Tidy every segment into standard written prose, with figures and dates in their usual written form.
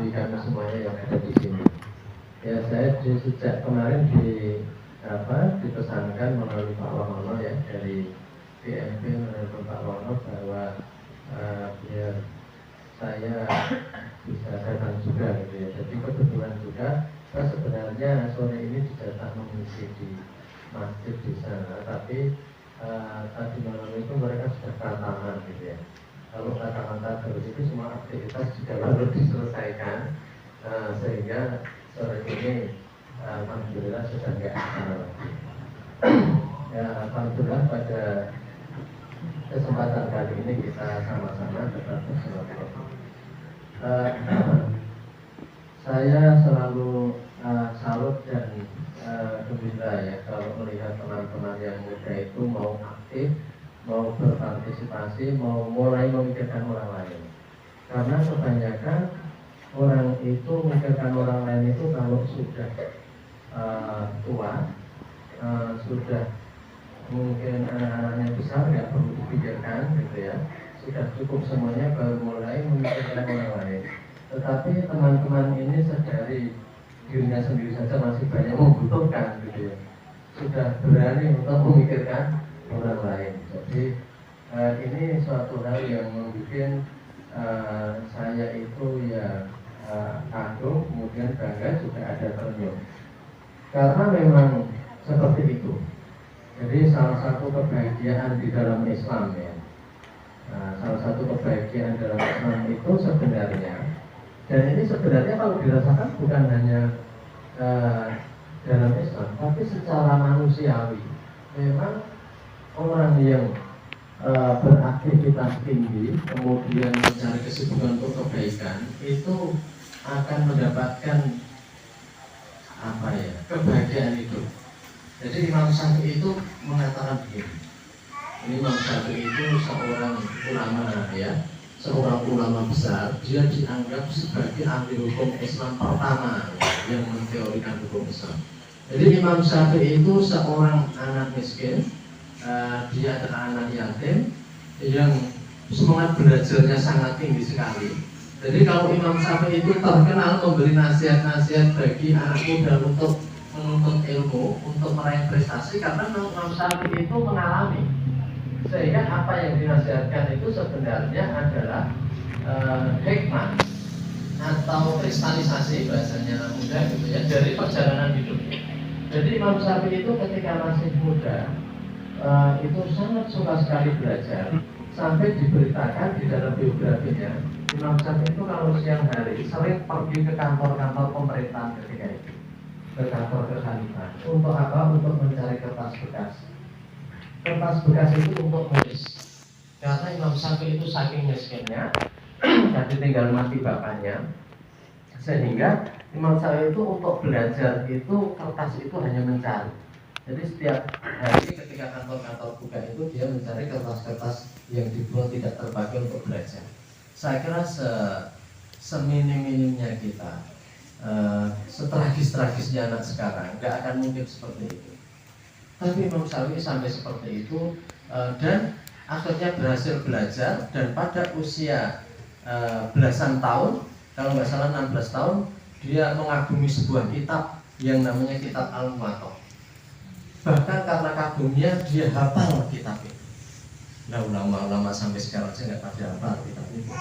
bagi kami semuanya yang ada di sini. Ya, saya sejak kemarin dipesankan melalui Pak Wono ya, dari PMP melalui Pak Wono bahwa biar saya bisa datang juga gitu ya. Jadi kebetulan juga saya sebenarnya sore ini dijatah mengisi di masjid di sana, tapi tadi malam itu mereka sudah kataman gitu ya. Kalau kata-kata terus itu semua aktivitas juga baru diselesaikan, sehingga sore ini alhamdulillah sudah nggak ada lagi. Ya, alhamdulillah pada kesempatan kali ini kita sama-sama tetap bersilaturahmi. Saya selalu salut dan gembira ya kalau melihat teman-teman yang muda itu mau aktif, mau berpartisipasi, mau mulai memikirkan orang lain. Karena kebanyakan orang itu memikirkan orang lain itu kalau sudah tua, sudah mungkin anak-anaknya besar nggak perlu dipikirkan gitu ya, sudah cukup semuanya baru mulai memikirkan orang lain. Tetapi teman-teman ini sedari dirinya sendiri saja masih banyak membutuhkan gitu ya, sudah berani untuk memikirkan orang lain. Jadi ini suatu hal yang membuat saya itu ya kagum, kemudian bangga, juga ada ternyum. Karena memang seperti itu. Jadi salah satu kebahagiaan di dalam Islam ya, salah satu kebahagiaan dalam Islam itu sebenarnya, dan ini sebenarnya kalau dirasakan bukan hanya dalam Islam, tapi secara manusiawi. Memang orang yang beraktivitas tinggi, kemudian mencari kesibukan untuk kebaikan, itu akan mendapatkan kebahagiaan itu. Jadi Imam Syafi'i itu mengatakan begini. Imam Syafi'i itu seorang ulama ya, seorang ulama besar. Dia dianggap sebagai ahli hukum Islam pertama yang menteorikan hukum Islam. Jadi Imam Syafi'i itu seorang anak miskin. Dia adalah anak yatim yang semangat belajarnya sangat tinggi sekali. Jadi kalau Imam Syafi'i itu terkenal memberi nasihat-nasihat bagi anak muda untuk menuntut ilmu, untuk meraih prestasi, karena Imam Syafi'i itu mengalami, sehingga apa yang dinasihatkan itu sebenarnya adalah hikmah atau kristalisasi bahasanya anak muda gitu ya, dari perjalanan hidupnya. Jadi Imam Syafi'i itu ketika masih muda itu sangat suka sekali belajar, sampai diberitakan di dalam biografinya, Imam Syafi'i itu kalau siang hari sering pergi ke kantor-kantor pemerintahan ketika itu, ke kantor kekhalifahan. Untuk apa? Untuk mencari kertas bekas. Kertas bekas itu untuk menulis. Karena Imam Syafi'i itu saking miskinnya, jadi tinggal mati bapaknya, sehingga Imam Syafi'i itu untuk belajar itu kertas itu hanya mencari. Jadi setiap hari ketika kantor-kantor buka itu dia mencari kertas-kertas yang dibuat tidak terpakai untuk belajar. Saya kira seminim-minimnya kita, setragis-tragisnya anak sekarang, nggak akan mungkin seperti itu. Tapi Imam Syafi'i sampai seperti itu, dan akhirnya berhasil belajar, dan pada usia belasan tahun, kalau nggak salah 16 tahun, dia mengagumi sebuah kitab yang namanya Kitab Al-Muwatta. Bahkan karena kagumnya dia hafal kitab itu. Nah, ulama-ulama sampai sekarang saya nggak pada hafal kitab itu.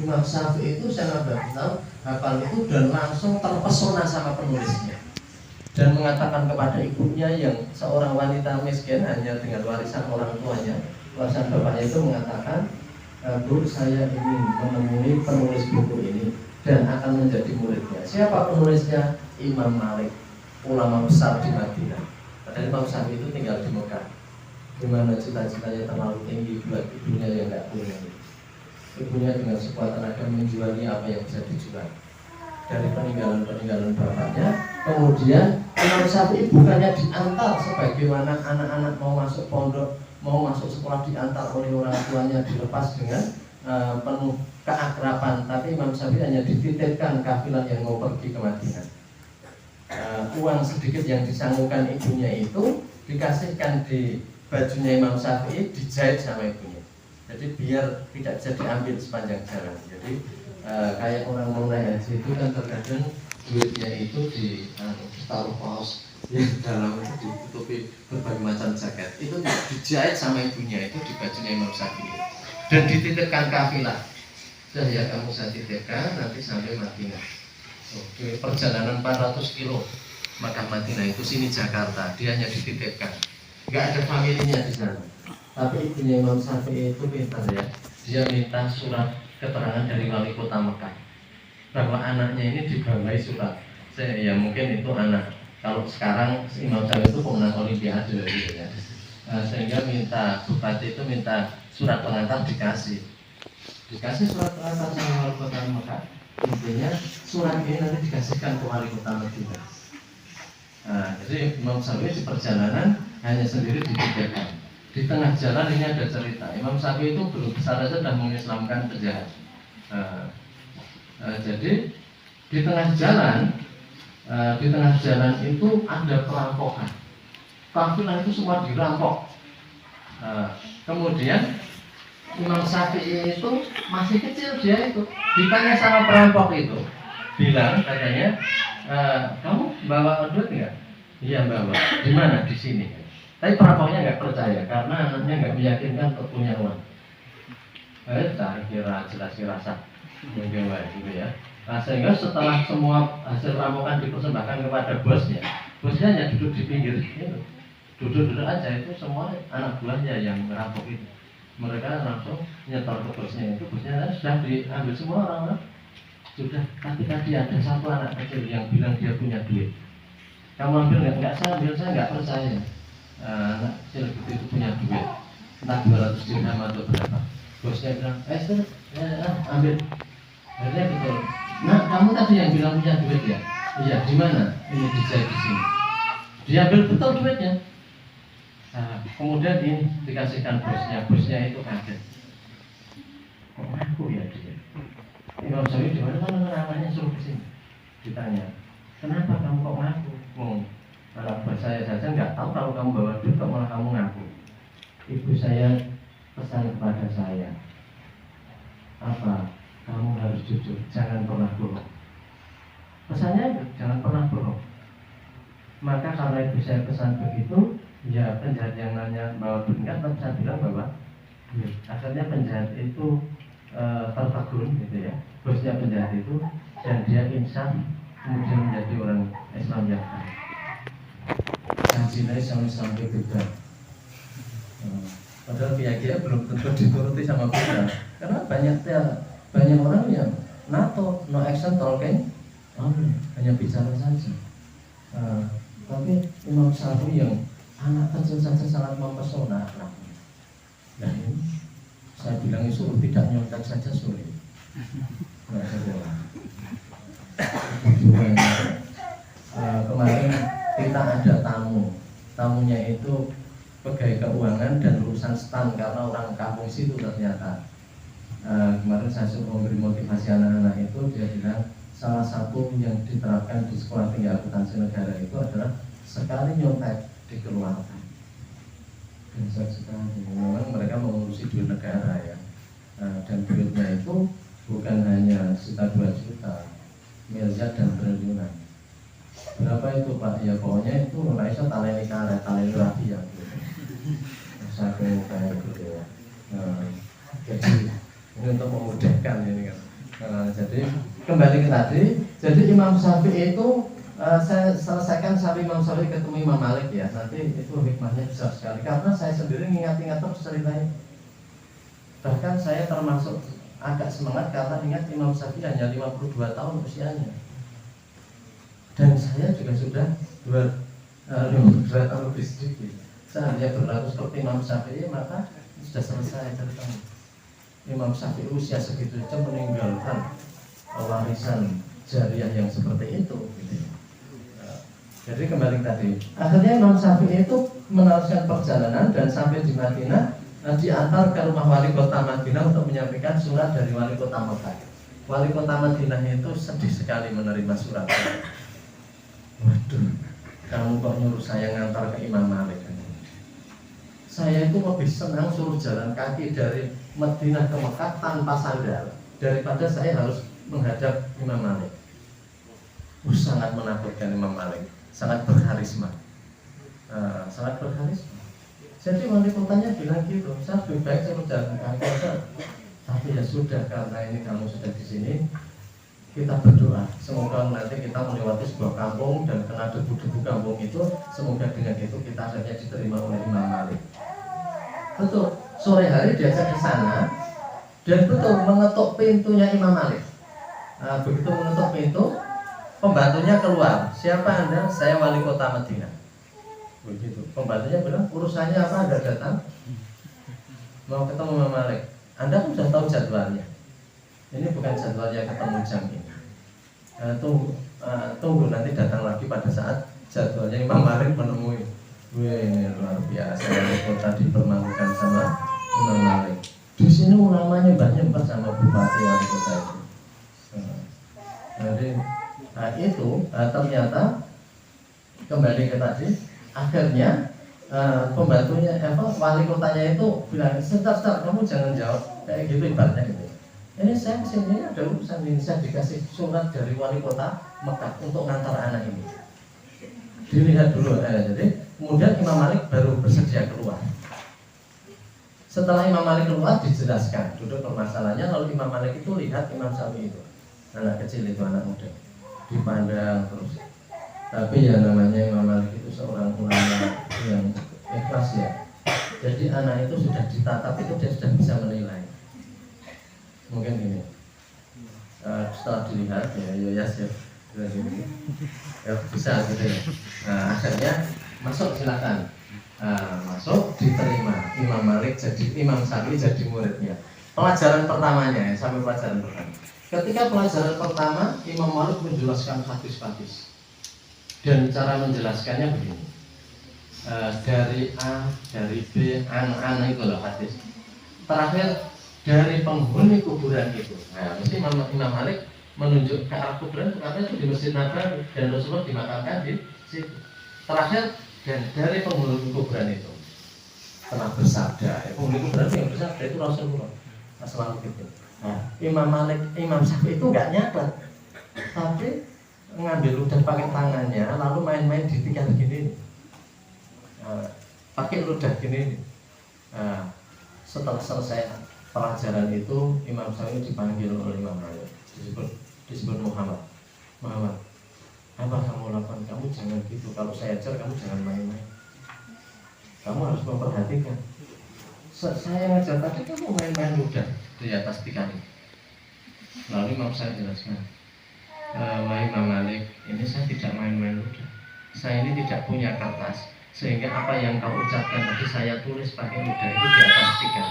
Imam Syafi'i itu sangat tahu hafal itu dan langsung terpesona sama penulisnya, dan mengatakan kepada ibunya yang seorang wanita miskin hanya dengan warisan orang tuanya, warisan bapaknya, itu mengatakan, Bu, saya ingin menemui penulis buku ini dan akan menjadi muridnya. Siapa penulisnya? Imam Malik, ulama besar di Madinah. Padahal Imam Syafi'i itu tinggal di Mekah. Gimana cita-citanya terlalu tinggi buat ibunya yang nggak punya. Ibunya dengan sekuat tenaga menjualnya apa yang bisa dijual dari peninggalan bapaknya. Kemudian Imam Syafi'i bukannya diantar sebagaimana anak-anak mau masuk pondok, mau masuk sekolah diantar oleh orang tuanya, dilepas dengan penuh keakraban, tapi Imam Syafi'i hanya dititipkan kafilah yang mau pergi ke Madinah. Uang sedikit yang disanggukan ibunya itu dikasihkan di bajunya Imam Syafi'i, dijahit sama ibunya. Jadi biar tidak bisa diambil sepanjang jalan. Jadi kayak orang mau naik haji itu kan terkadang duitnya itu ditaruh paus yang dalam itu ditutupi berbagai macam jaket, itu dijahit sama ibunya itu di bajunya Imam Syafi'i dan dititipkan kafilah. Sudah ya, kamu saya titipkan nanti sampai Madinah. Oke, perjalanan 400 kilo Makkah Madinah itu sini Jakarta, dia hanya dititipkan, nggak ada familinya di sana. Tapi ibunya Imam Syafi'i itu pintar ya, dia minta surat keterangan dari wali kota Mekah bahwa anaknya ini dibawahi surat. Ya mungkin itu anak, kalau sekarang Imam Syafi'i itu pemenang Olimpiade gitu ya. Sehingga minta bupati itu minta surat pengantar, dikasih surat pengantar sama wali kota Mekah. Intinya surat ini nanti dikasihkan ke wali kota Madinah. Jadi Imam Syafi'i di perjalanan hanya sendiri dititipkan. Di tengah jalan ini ada cerita, Imam Syafi'i itu belum besar saja sudah mengislamkan penjahat. Jadi di tengah jalan itu ada perampokan. Kafilah itu semua dirampok. Kemudian Imam Syafi'i itu masih kecil, dia itu ditanya sama perampok itu, bilang katanya, kamu bawa duit nggak? Iya bawa. Di mana? Di sini. Tapi perampoknya nggak percaya karena anaknya nggak meyakinkan untuk punya uang. Cari kira jelas rasa mungkin gitu ya. Sehingga setelah semua hasil rampokan dipersembahkan kepada bosnya hanya duduk di pinggir itu, duduk aja, itu semua anak buahnya yang merampok itu. Mereka langsung nyetor ke bosnya, itu bosnya sudah diambil semua orang sudah. Tapi tadi ada satu anak kecil yang bilang dia punya duit. Kamu ambil nggak? Saya ambil, saya nggak percaya. Anak kecil itu punya duit, entah 200 dirham atau berapa. Bosnya bilang, ambil. Akhirnya betul. Nah, kamu tadi yang bilang punya duit ya? Iya, di mana? Ini dijahit di sini. Diambil betul duitnya. Kemudian ini dikasihkan bosnya itu kaget. Kok ngaku ya dia? Imam Syafi'i di mana namanya suruh ke sini. Ditanya, kenapa kamu kok ngaku? Kalau buat saya saja nggak tahu, kalau kamu bawa duit kok malah kamu ngaku. Ibu saya pesan kepada saya, apa? Kamu harus jujur, jangan pernah bohong. Pesannya jangan pernah bohong. Maka karena ibu saya pesan begitu, ya penjahat yang nanya bawa duit kan saya bilang bahwa akhirnya penjahat itu tertegun gitu ya, bosnya penjahat itu, dan dia insaf kemudian menjadi orang Islam yang baik. Kajiannya sampai Buddha. Padahal keyakinan belum tentu dituruti sama Buddha, karena banyak orang yang NATO, no action talking, hanya bicara saja. Tapi Imam Syafi'i yang anak kecil saja sangat mempesona. Nah ini saya bilang itu tidak nyontek saja sulit. Kemarin kita ada tamunya itu pegawai keuangan dan urusan stan, karena orang kampung situ ternyata. Kemarin saya suruh memberi motivasi anak-anak itu, dia bilang salah satu yang diterapkan di sekolah tinggi akuntansi negara itu adalah sekali nyontek dikeluarkan. Dan sekali memang mereka mengurusi duit negara ya, dan duitnya itu bukan hanya sekitar 2 juta, miliar dan triliunan. Berapa itu Pak? Ya pokoknya itu Malaysia taleni karet, taleni rapi ya gitu. Saya kayak gitu ya. Jadi ini untuk memudahkan ini kan. Jadi kembali ke tadi, jadi Imam Syafi'i itu saya selesaikan sampai Imam Syafi'i ketemu Imam Malik ya. Nanti itu hikmahnya besar sekali, karena saya sendiri ingat-ingat terus ceritanya. Bahkan saya termasuk agak semangat karena ingat Imam Syafi'i hanya 52 tahun usianya. Dan saya juga sudah 52 tahun lebih sedikit. Saya hanya berlaku seperti Imam Syafi'i, maka sudah selesai ceritanya. Imam Syafi'i usia segitu saja meninggalkan warisan jariah yang seperti itu gitu. Jadi kembali tadi, akhirnya Imam Syafi'i itu meneruskan perjalanan dan sampai di Madinah, diantar ke rumah wali kota Madinah untuk menyampaikan surat dari wali kota Mekah. Wali kota Madinah itu sedih sekali menerima surat. Waduh, kamu kok nyuruh saya ngantar ke Imam Malik? Saya itu lebih senang suruh jalan kaki dari Madinah ke Mekah tanpa sandal daripada saya harus menghadap Imam Malik. Sangat menakutkan Imam Malik, sangat berkarisma, sangat berkarisma. Jadi wali kotanya bilang gitu, saya lebih baik saya menjalankan kota. Tapi ya sudah, karena ini kamu sudah di sini, kita berdoa. Semoga nanti kita melewati sebuah kampung dan kena debu-debu kampung itu, semoga dengan itu kita akhirnya diterima oleh Imam Malik. Betul, sore hari diajak ke sana dan betul mengetuk pintunya Imam Malik. Begitu mengetuk pintu, pembantunya keluar. Siapa Anda? Saya wali kota Madinah. Begitu. Pembantunya bilang, urusannya apa? Anda datang? Mau ketemu Imam Malik. Anda kan sudah tahu jadwalnya. Ini bukan jadwalnya ketemu jam ini. Tunggu nanti datang lagi pada saat jadwalnya Imam Malik menemui. Wih, ini luar biasa. Wali kota dipermalukan sama Imam Malik. Di sini ulamanya banyak sama bupati wali kota itu. Jadi ternyata kembali ke tadi, akhirnya pembantunya wali kotanya itu bilang, sebentar kamu jangan jawab kayak gitu, ibaratnya gitu. Ini saya sini ada urusan ini, saya dikasih surat dari wali kota Mekah untuk ngantar anak ini. Dilihat dulu, jadi kemudian Imam Malik baru bersedia keluar. Setelah Imam Malik keluar dijelaskan duduk permasalahannya, lalu Imam Malik itu lihat Imam Syafi'i itu, anak kecil itu, anak muda, dipandang terus. Tapi ya namanya Imam Malik itu seorang ulama yang ikhlas ya. Jadi anak itu sudah ditatap, itu dia sudah bisa menilai. Mungkin ini setelah dilihat ya bisa gitu ya. Akhirnya masuk, silakan. Masuk, diterima. Imam Malik jadi Imam Syafi'i jadi muridnya. Pelajaran pertamanya sampai pelajaran pertama. Ketika pelajaran pertama Imam Malik menjelaskan hadis-hadis. Dan cara menjelaskannya begini. Dari A, dari B, an itu loh hadis. Terakhir dari penghuni kuburan itu. Mesti Imam Malik menunjuk ke arah kuburan karena itu di Masjid Nabawi dan Rasulullah dimakamkan di situ. Terakhir, dan dari penghuni kuburan itu telah bersabda. Penghuni kuburan yang bersabda itu Rasulullah. Selalu gitu. Imam Syafi'i itu nggak nyadar, tapi ngambil ludah pakai tangannya, lalu main-main ditinggal gini, pakai ludah gini. Setelah selesai pelajaran itu, Imam Syafi'i dipanggil oleh Imam Malik, disebut Muhammad, apa kamu lakukan? Kamu jangan gitu. Kalau saya ajar kamu jangan main-main. Kamu harus memperhatikan. Saya ngajar tadi kamu main-main ludah di atas tikar. Lalu Imam saya jelaskan, wahai Imam Malik, ini saya tidak main-main ludah. Saya ini tidak punya kertas, sehingga apa yang kau ucapkan tadi saya tulis pakai ludah itu di atas tikar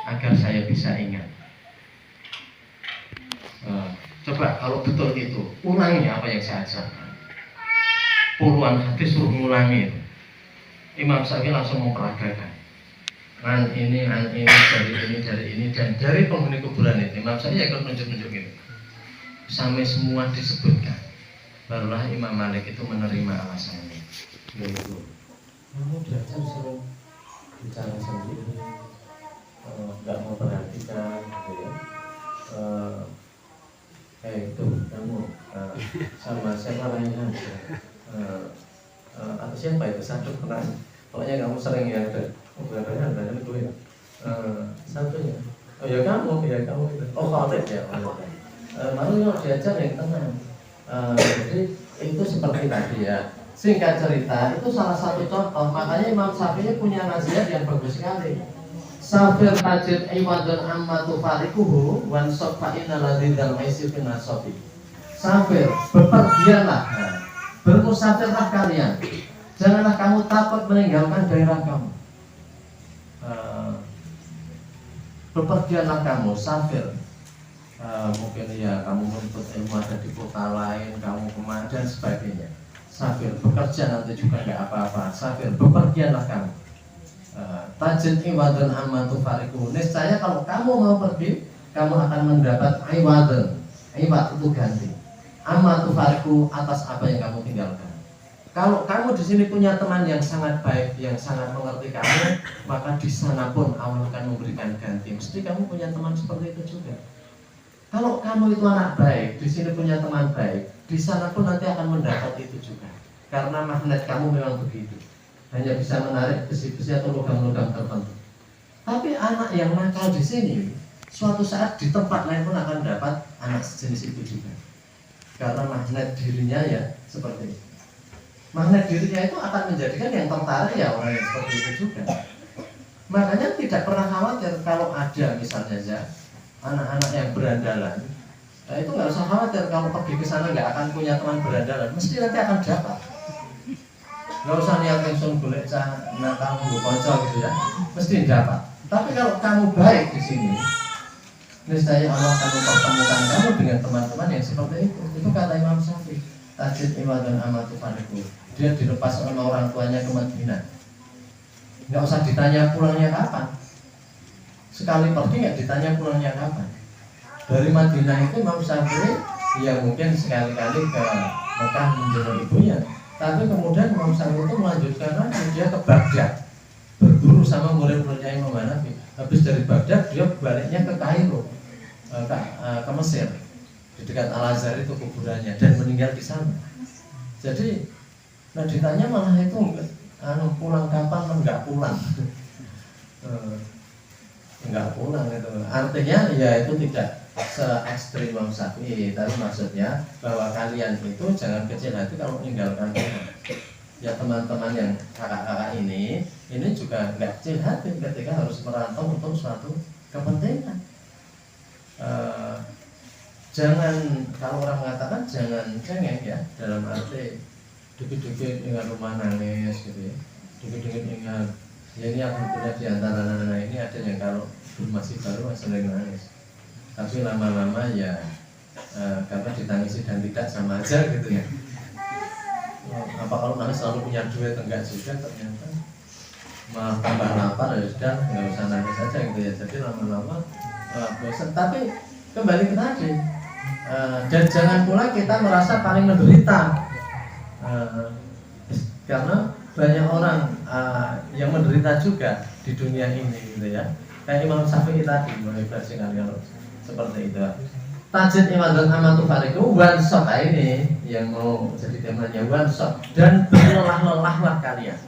agar saya bisa ingat. Coba kalau betul itu, ulangi apa yang saya ajarkan. Puluhan hadis suruh ngulangi. Imam Syafi'i langsung memperagakan. An ini, dari ini, dan dari penghuni kuburan itu. Imam Syafi'i ikut menunjuk-nunjuk gitu. Sampai semua disebutkan. Barulah Imam Malik itu menerima alasannya. Yaitu, kamu belajar sering bicara sendiri, nggak memperhatikan, gitu ya. Itu kamu sama siapa lainnya? Atau siapa itu? Satu pernah. Pokoknya kamu sering ya ada. Banyak itu ya. Satunya. Oh ya kamu itu. Oh Khalid ya. Lalu kalau diajar yang tenang. Jadi itu seperti tadi ya. Singkat cerita itu salah satu contoh. Makanya Imam Syafi'i punya nasihat yang bagus sekali. Safir tajid iwadun ammatu farikuhu wan sofa'ina ladidal maisifin nasofi. Safir, bepergianlah, bermusafirlah kalian. Janganlah kamu takut meninggalkan daerah kamu. Bepergianlah kamu, safir. Mungkin ya kamu menuntut ilmu ada di kota lain, kamu kemana dan sebagainya. Safir, bekerja nanti juga nggak apa-apa. Safir, bepergianlah kamu. Tajid iwadun ammatu farikuhu. Niscaya kalau kamu mau pergi, kamu akan mendapat iwadun. Iwad itu ganti. Ammatu farikuhu atas apa yang kamu tinggalkan. Kalau kamu di sini punya teman yang sangat baik, yang sangat mengerti kamu, maka di sana pun Allah akan memberikan ganti. Mesti kamu punya teman seperti itu juga. Kalau kamu itu anak baik, di sini punya teman baik, di sana pun nanti akan mendapat itu juga. Karena magnet kamu memang begitu, hanya bisa menarik besi-besi atau logam-logam tertentu. Tapi anak yang nakal di sini, suatu saat di tempat lain pun akan dapat anak sejenis itu juga. Karena magnet dirinya ya seperti itu. Magnet dirinya itu akan menjadikan yang tertarik ya orang yang seperti itu juga. Makanya tidak pernah khawatir kalau ada misalnya ya anak-anak yang berandalan. Nah itu nggak usah khawatir kalau pergi ke sana nggak akan punya teman berandalan. Mesti nanti akan dapat. Nggak usah niat langsung golek nakal nggo kanca gitu ya. Mesti dapat. Tapi kalau kamu baik di sini, niscaya Allah akan mempertemukan kamu dengan teman-teman yang seperti itu. Itu kata Imam Syafi'i. Tajid iwadun amatu faniku. Dia dilepas sama orang tuanya ke Madinah. Nggak usah ditanya pulangnya kapan. Sekali pergi nggak ditanya pulangnya kapan. Dari Madinah itu Imam Syafi'i ya mungkin sekali-kali ke Mekah menjenguk ibunya. Tapi kemudian Imam Syafi'i itu melanjutkan lagi, dia ke Baghdad berguru sama murid-muridnya Imam Hanafi. Habis dari Baghdad dia baliknya ke Kairo, ke Mesir, di dekat Al-Azhar itu kuburannya, dan meninggal di sana. Jadi, nah ditanya malah itu pulang kapan, enggak pulang. Enggak pulang itu. Artinya ya itu tidak se-ekstrim Imam Syafi'i, tapi maksudnya bahwa kalian itu jangan kecil hati kalau meninggalkan Tuhan. Ya teman-teman yang kakak-kakak ini juga enggak kecil hati ketika harus merantau untuk suatu kepentingan. Jangan, kalau orang mengatakan jangan cengeng ya, dalam arti dikit-dikit ingat rumah nangis gitu ya, dikit-dikit ingat. Ya ini alhamdulillah di antara anak-anak ini ada yang kalau masih baru masih sering nangis. Tapi lama-lama ya karena ditangisi dan tidak sama aja gitu ya. Apa kalau nangis selalu punya duit, enggak juga ternyata malah tambah lapar ya sudah nggak usah nangis aja gitu ya. Jadi lama-lama bosan. Tapi kembali ke tadi dan jangan pula kita merasa paling menderita karena banyak orang yang menderita juga di dunia ini gitu ya. Kayak Imam Syafi'i tadi mulai belajar kalau seperti itu. Tajid iwadun amatu fariku one shot ini yang mau jadi temanya one shot, dan berlelah-lelahlah kalian.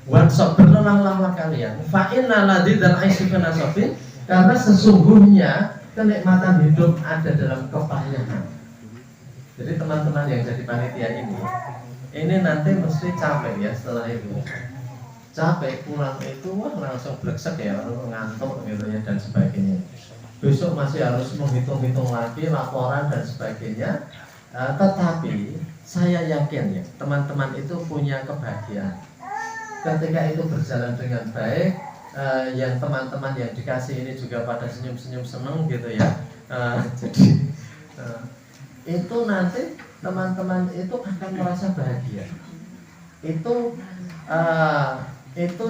One shot, berlelah-lelahlah kalian. Fa inna ladzal aisy fi nasabin, karena sesungguhnya kenikmatan hidup ada dalam kepahitan. Jadi teman-teman yang jadi panitia ini nanti mesti capek ya setelah itu. Capek pulang itu wah langsung brengsek ya, ngantuk gitu ya dan sebagainya. Besok masih harus menghitung-hitung lagi laporan dan sebagainya. Tetapi saya yakin ya teman-teman itu punya kebahagiaan ketika itu berjalan dengan baik. Yang teman-teman yang dikasih ini juga pada senyum-senyum seneng gitu ya. Jadi itu nanti teman-teman itu akan merasa bahagia. Itu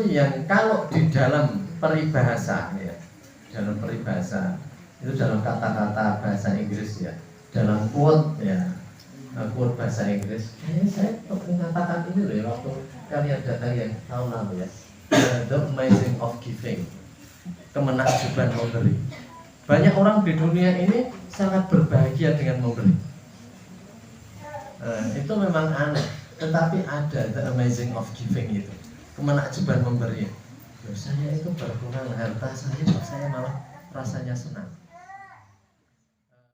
yang kalau di dalam peribahasa ya, dalam peribahasa itu dalam kata-kata bahasa Inggris ya, dalam quote ya, quote bahasa Inggris. Saya mengatakan ini loh ya, waktu kalian datang yang tahun lalu ya, the amazing of giving, kemenakjuban memberi. Banyak orang di dunia ini sangat berbahagia dengan memberi. Itu memang aneh, tetapi ada the amazing of giving itu, kemenakjuban memberi. Saya itu berkurang harta saya malah rasanya senang.